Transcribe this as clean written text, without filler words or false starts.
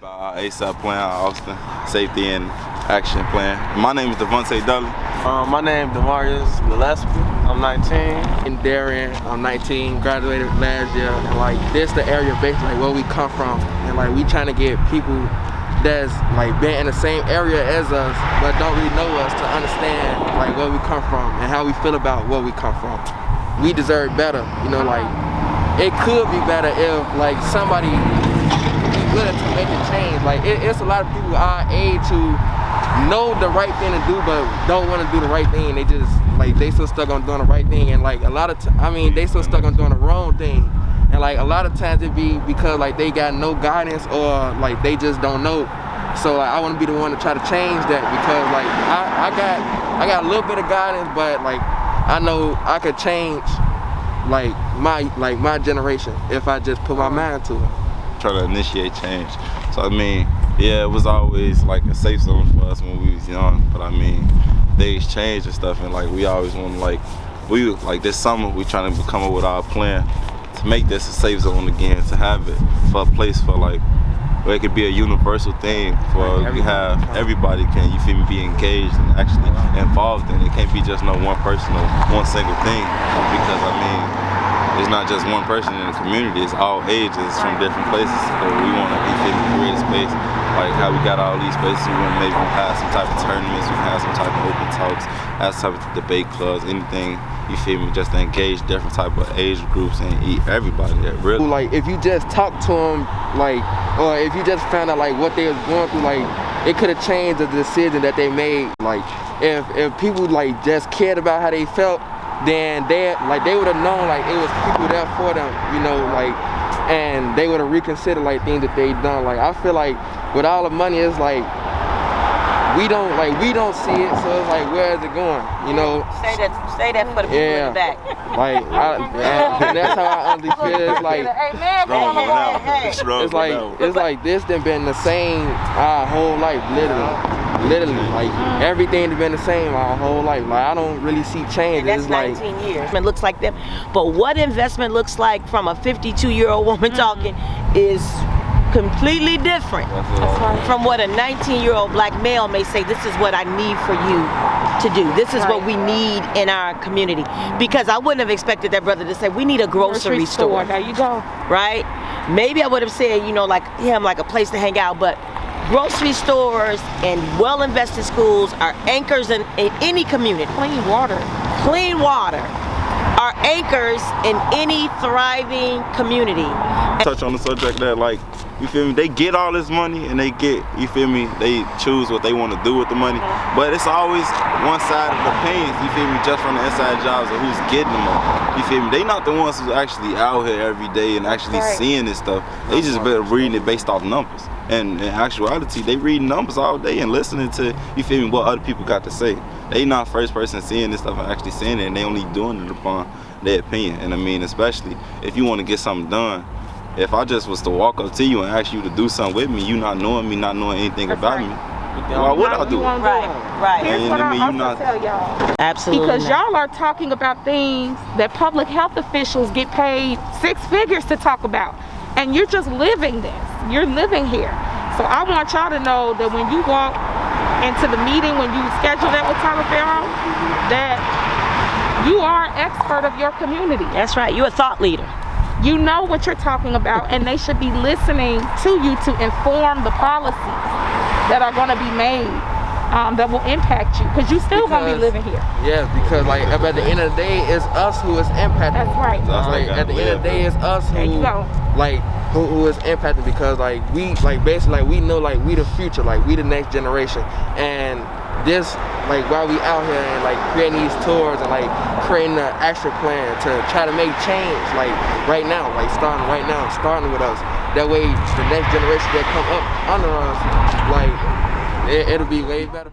ASAP plan out Austin, safety and action plan. My name is Devontae Dudley. My name is Demarius Gillespie. I'm 19. And Darian, I'm 19, graduated last year. And like this the area basically like where we come from. And like we trying to get people that's like been in the same area as us but don't really know us to understand like where we come from and how we feel about where we come from. We deserve better, you know, like it could be better if like somebody be willing to make a change. Like it's a lot of people our age who know the right thing to do but don't want to do the right thing. They just like they so stuck on doing the right thing, and like a lot of they so stuck on doing the wrong thing. And like a lot of times it be because like they got no guidance or like they just don't know. So like, I want to be the one to try to change that, because like I got a little bit of guidance, but like I know I could change like my generation if I just put my mind to it. Try to initiate change. So I mean, yeah, it was always like a safe zone for us when we was young, but I mean, things change and stuff, and like we always want to like this summer we trying to come up with our plan to make this a safe zone again, to have it for a place for like where it could be a universal thing for we have everybody can, you feel me, be engaged and actually involved in it. It can't be just no one person or one single thing, because I mean it's not just one person in the community, it's all ages from different places. So we want to create a space like how we got all these spaces. We want to maybe have some type of tournaments, we can have some type of open talks, have some type of debate clubs, anything, you feel me, just to engage different type of age groups and everybody that really. Like if you just talk to them, like, or if you just found out like what they was going through, like it could have changed the decision that they made. Like if people like just cared about how they felt, then they would have known like it was people there for them, you know, like, and they would have reconsidered like things that they done. Like I feel like with all the money, it's like we don't see it, so it's like where is it going, you know? Say that for the people in the back. Like that's how I honestly feel. It's like it's like this done been the same our whole life, literally like everything has been the same our whole life. Like I don't really see change. And that's 19 years. It looks like them, but what investment looks like from a 52-year-old woman talking is completely different from what a 19-year-old black male may say. This is what I need for you to do. This is what we need in our community. Because I wouldn't have expected that brother to say, we need a grocery store. There you go. Right? Maybe I would have said, you know, like him, like a place to hang out, but grocery stores and well-invested schools are anchors in any community. Clean water. Clean water are anchors in any thriving community. Touch on the subject that, like, you feel me, they get all this money and they get, you feel me, they choose what they want to do with the money, but it's always one side of the pains, you feel me, just from the inside jobs of who's getting the money. You feel me, they not the ones who's actually out here every day and actually seeing this stuff. They just been reading it based off numbers. And in actuality, they read numbers all day and listening to, you feel me, what other people got to say. They not first person seeing this stuff and actually seeing it, and they only doing it upon their opinion. And I mean, especially if you want to get something done, if I just was to walk up to you and ask you to do something with me, you not knowing me, not knowing anything about me, why would I do it? Right. Here's what I also tell y'all. Absolutely. Because y'all are talking about things that public health officials get paid 6 figures to talk about. And you're just living this. You're living here. So I want y'all to know that when you walk into the meeting, when you schedule that with Tyler Farrow, that you are an expert of your community. That's right. You're a thought leader. You know what you're talking about, and they should be listening to you to inform the policies that are going to be made that will impact you, because you still going to be living here. Yeah, because like at the end of the day, it's us who is impacted. That's right. Like at the end of the day, it's us who who is impacted, because like we basically we know like we the future, like we the next generation, and this like while we out here and like creating these tours and like creating an action plan to try to make change like right now, like starting with us. That way the next generation that come up under us, like it'll be way better.